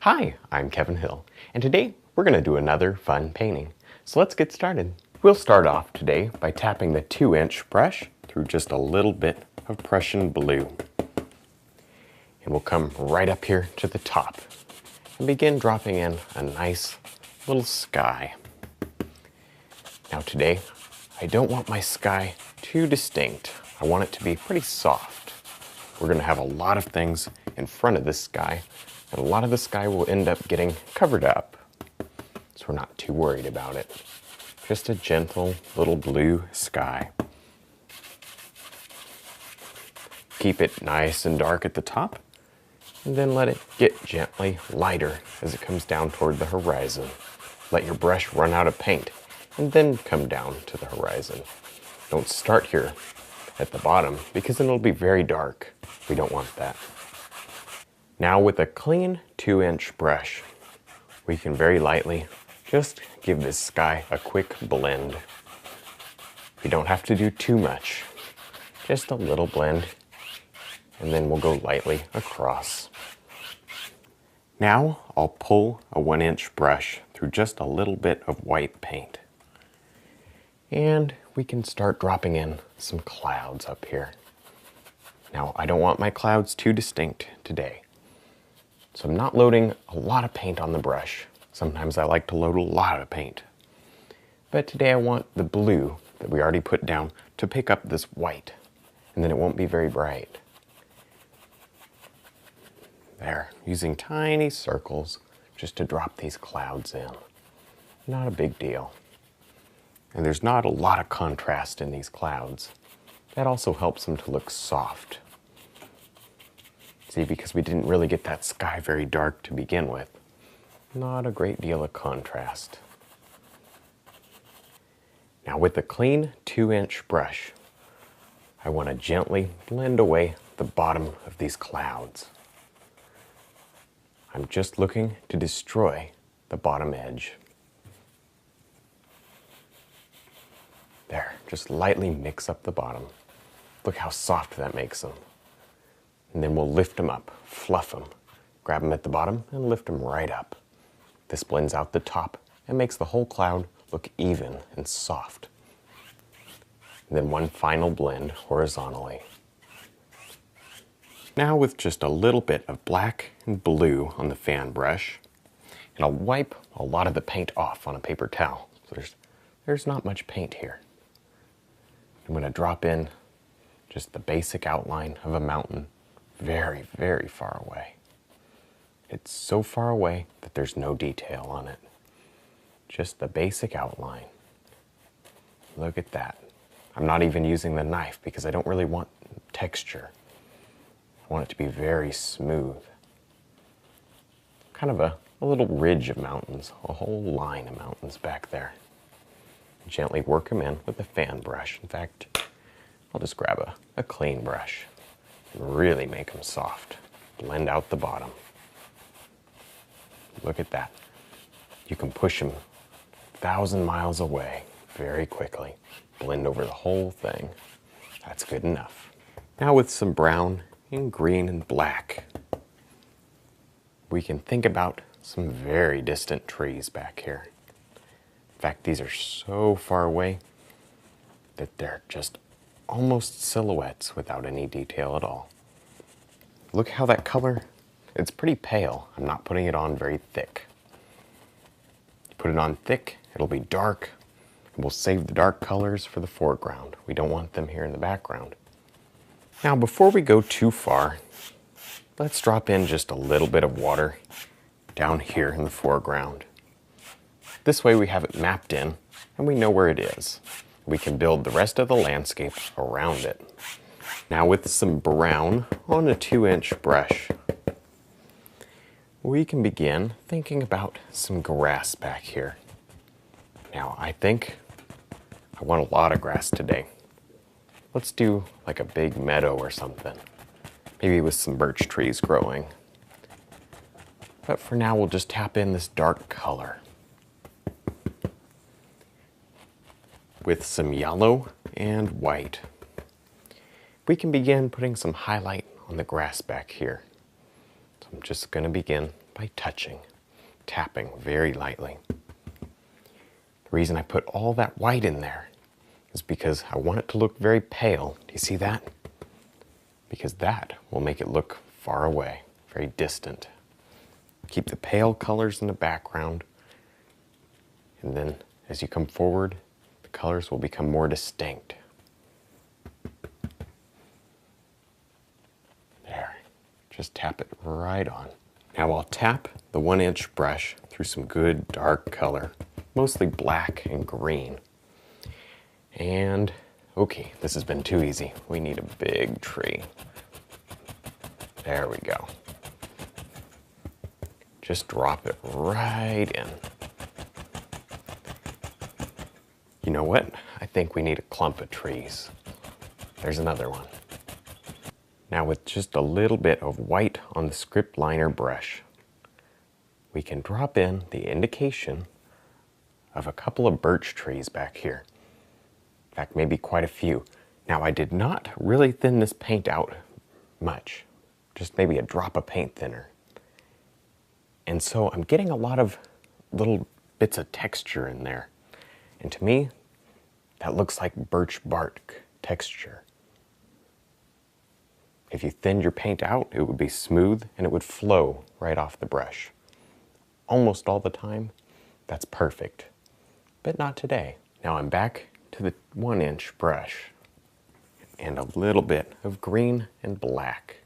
Hi, I'm Kevin Hill, and today we're going to do another fun painting. So let's get started. We'll start off today by tapping the 2-inch brush through just a little bit of Prussian blue. And we'll come right up here to the top and begin dropping in a nice little sky. Now today, I don't want my sky too distinct. I want it to be pretty soft. We're going to have a lot of things in front of this sky, and a lot of the sky will end up getting covered up. So we're not too worried about it. Just a gentle little blue sky. Keep it nice and dark at the top, and then let it get gently lighter as it comes down toward the horizon. Let your brush run out of paint, and then come down to the horizon. Don't start here at the bottom, because then it'll be very dark. We don't want that. Now with a clean 2-inch brush, we can very lightly just give this sky a quick blend. We don't have to do too much, just a little blend, and then we'll go lightly across. Now I'll pull a 1-inch brush through just a little bit of white paint. And we can start dropping in some clouds up here. Now I don't want my clouds too distinct today, so I'm not loading a lot of paint on the brush. Sometimes I like to load a lot of paint. But today I want the blue that we already put down to pick up this white, and then it won't be very bright. There, using tiny circles just to drop these clouds in. Not a big deal. And there's not a lot of contrast in these clouds. That also helps them to look soft. See, because we didn't really get that sky very dark to begin with. Not a great deal of contrast. Now with a clean 2-inch brush, I want to gently blend away the bottom of these clouds. I'm just looking to destroy the bottom edge. There, just lightly mix up the bottom. Look how soft that makes them. And then we'll lift them up, fluff them, grab them at the bottom and lift them right up. This blends out the top and makes the whole cloud look even and soft. And then one final blend horizontally. Now with just a little bit of black and blue on the fan brush, and I'll wipe a lot of the paint off on a paper towel. So there's not much paint here. I'm going to drop in just the basic outline of a mountain very, very far away. It's so far away that there's no detail on it. Just the basic outline. Look at that. I'm not even using the knife because I don't really want texture. I want it to be very smooth. Kind of a little ridge of mountains, a whole line of mountains back there. Gently work them in with a fan brush. In fact, I'll just grab a clean brush and really make them soft. Blend out the bottom. Look at that. You can push them 1,000 miles away very quickly. Blend over the whole thing. That's good enough. Now with some brown and green and black, we can think about some very distant trees back here. In fact, these are so far away that they're just almost silhouettes without any detail at all. Look how that color, it's pretty pale. I'm not putting it on very thick. Put it on thick, it'll be dark. We'll save the dark colors for the foreground. We don't want them here in the background. Now, before we go too far, let's drop in just a little bit of water down here in the foreground. This way we have it mapped in and we know where it is. We can build the rest of the landscape around it. Now with some brown on a 2-inch brush, we can begin thinking about some grass back here. Now I think I want a lot of grass today. Let's do like a big meadow or something. Maybe with some birch trees growing. But for now we'll just tap in this dark color. With some yellow and white, we can begin putting some highlight on the grass back here. So I'm just going to begin by by touching, tapping very lightly. The reason I put all that white in there is because I want it to look very pale. Do you see that? Because that will make it look far away, very distant. Keep the pale colors in the background, and then as you come forward, the colors will become more distinct. There, just tap it right on. Now I'll tap the 1-inch brush through some good dark color, mostly black and green. And, okay, this has been too easy. We need a big tree. There we go. Just drop it right in. You know what? I think we need a clump of trees. There's another one. Now with just a little bit of white on the script liner brush, we can drop in the indication of a couple of birch trees back here. In fact, maybe quite a few. Now I did not really thin this paint out much, just maybe a drop of paint thinner. And so I'm getting a lot of little bits of texture in there. And to me, that looks like birch bark texture. If you thinned your paint out, it would be smooth and it would flow right off the brush. Almost all the time, that's perfect, but not today. Now I'm back to the 1-inch brush and a little bit of green and black.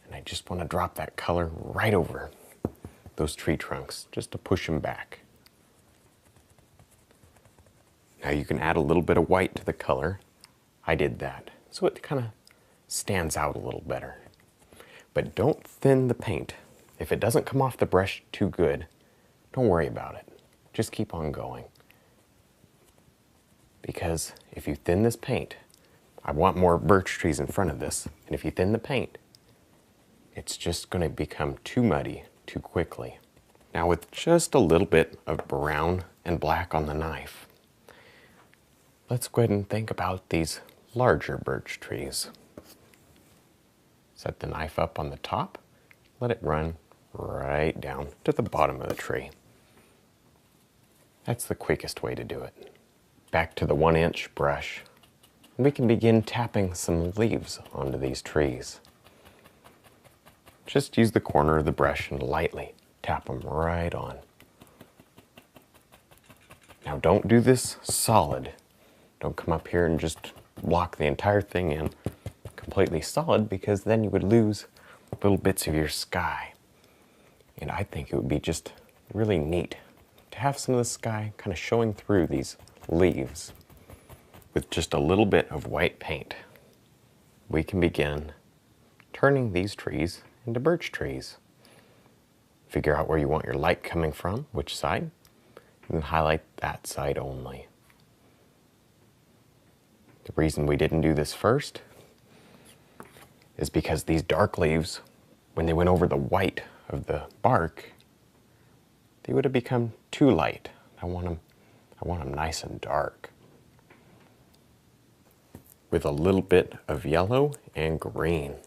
And I just want to drop that color right over those tree trunks, just to push them back. Now you can add a little bit of white to the color. I did that, so it kind of stands out a little better. But don't thin the paint. If it doesn't come off the brush too good, don't worry about it. Just keep on going. Because if you thin this paint, I want more birch trees in front of this, and if you thin the paint, it's just going to become too muddy too quickly. Now with just a little bit of brown and black on the knife, let's go ahead and think about these larger birch trees. Set the knife up on the top, let it run right down to the bottom of the tree. That's the quickest way to do it. Back to the 1-inch brush, and we can begin tapping some leaves onto these trees. Just use the corner of the brush and lightly tap them right on. Now don't do this solid. Don't come up here and just block the entire thing in completely solid, because then you would lose little bits of your sky. And I think it would be just really neat to have some of the sky kind of showing through these leaves. With just a little bit of white paint, we can begin turning these trees into birch trees. Figure out where you want your light coming from, which side, and then highlight that side only. The reason we didn't do this first is because these dark leaves, when they went over the white of the bark, they would have become too light. I want them nice and dark. With a little bit of yellow and green,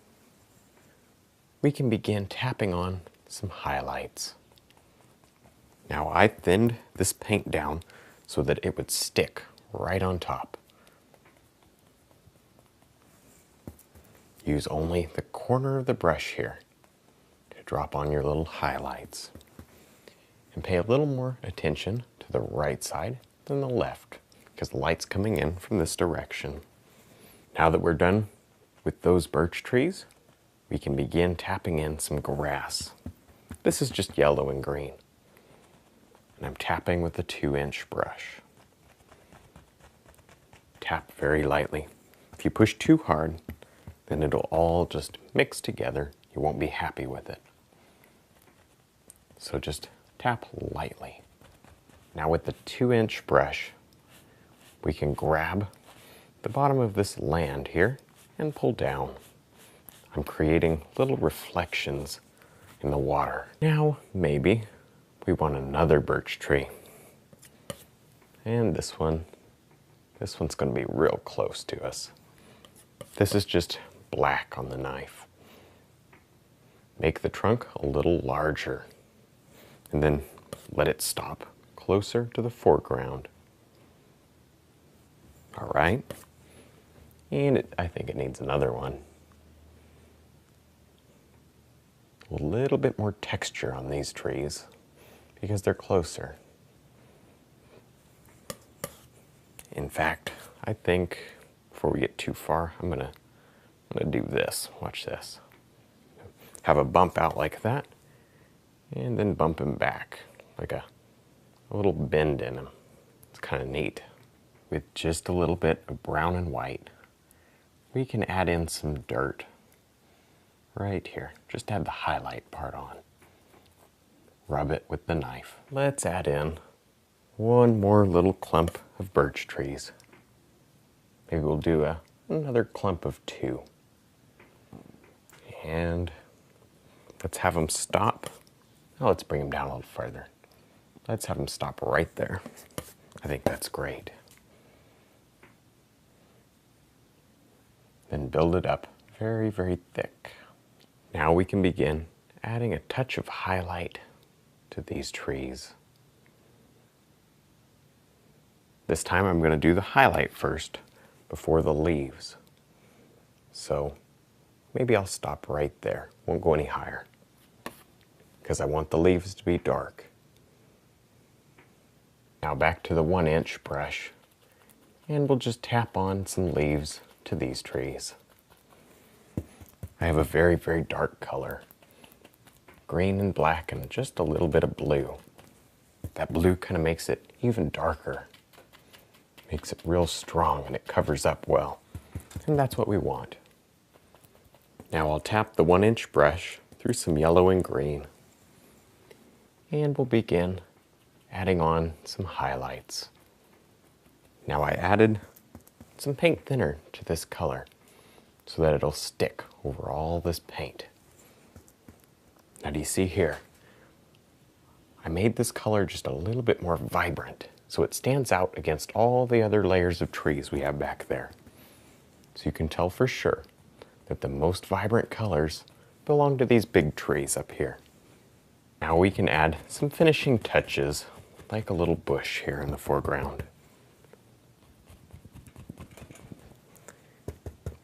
we can begin tapping on some highlights. Now I thinned this paint down so that it would stick right on top. Use only the corner of the brush here to drop on your little highlights. And pay a little more attention to the right side than the left, because the light's coming in from this direction. Now that we're done with those birch trees, we can begin tapping in some grass. This is just yellow and green. And I'm tapping with a 2-inch brush. Tap very lightly. If you push too hard, then it'll all just mix together. You won't be happy with it. So just tap lightly. Now with the 2-inch brush, we can grab the bottom of this land here and pull down. I'm creating little reflections in the water. Now maybe we want another birch tree. And this one's going to be real close to us. This is just black on the knife. make the trunk a little larger, and then let it stop closer to the foreground. All right, and I think it needs another one. A little bit more texture on these trees because they're closer. In fact, I think before we get too far, I'm gonna do this. Watch this. Have a bump out like that, and then bump him back like a little bend in him. It's kind of neat. With just a little bit of brown and white, we can add in some dirt right here. Just add the highlight part on. Rub it with the knife. Let's add in one more little clump of birch trees. Maybe we'll do another clump of 2. And let's have them stop. Oh, let's bring them down a little further. Let's have them stop right there. I think that's great. Then build it up very, very thick. Now we can begin adding a touch of highlight to these trees. This time I'm going to do the highlight first before the leaves. So maybe I'll stop right there. Won't go any higher because I want the leaves to be dark. Now back to the 1-inch brush, and we'll just tap on some leaves to these trees. I have a very, very dark color. Green and black and just a little bit of blue. That blue kind of makes it even darker. Makes it real strong and it covers up well. And that's what we want. Now I'll tap the 1-inch brush through some yellow and green. And we'll begin adding on some highlights. Now I added some paint thinner to this color so that it'll stick over all this paint. Now do you see here? I made this color just a little bit more vibrant so it stands out against all the other layers of trees we have back there. So you can tell for sure that the most vibrant colors belong to these big trees up here. Now we can add some finishing touches like a little bush here in the foreground.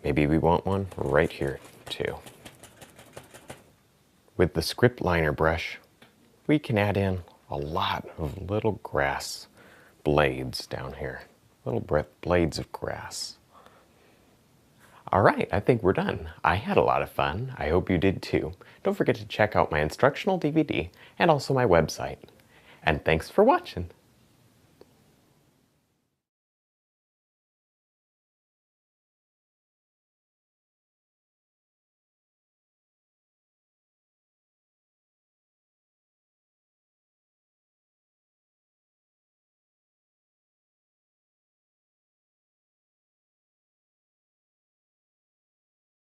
Maybe we want one right here too. With the script liner brush, we can add in a lot of little grass blades down here. Little blades of grass. All right, I think we're done. I had a lot of fun. I hope you did too. Don't forget to check out my instructional DVD and also my website. And thanks for watching.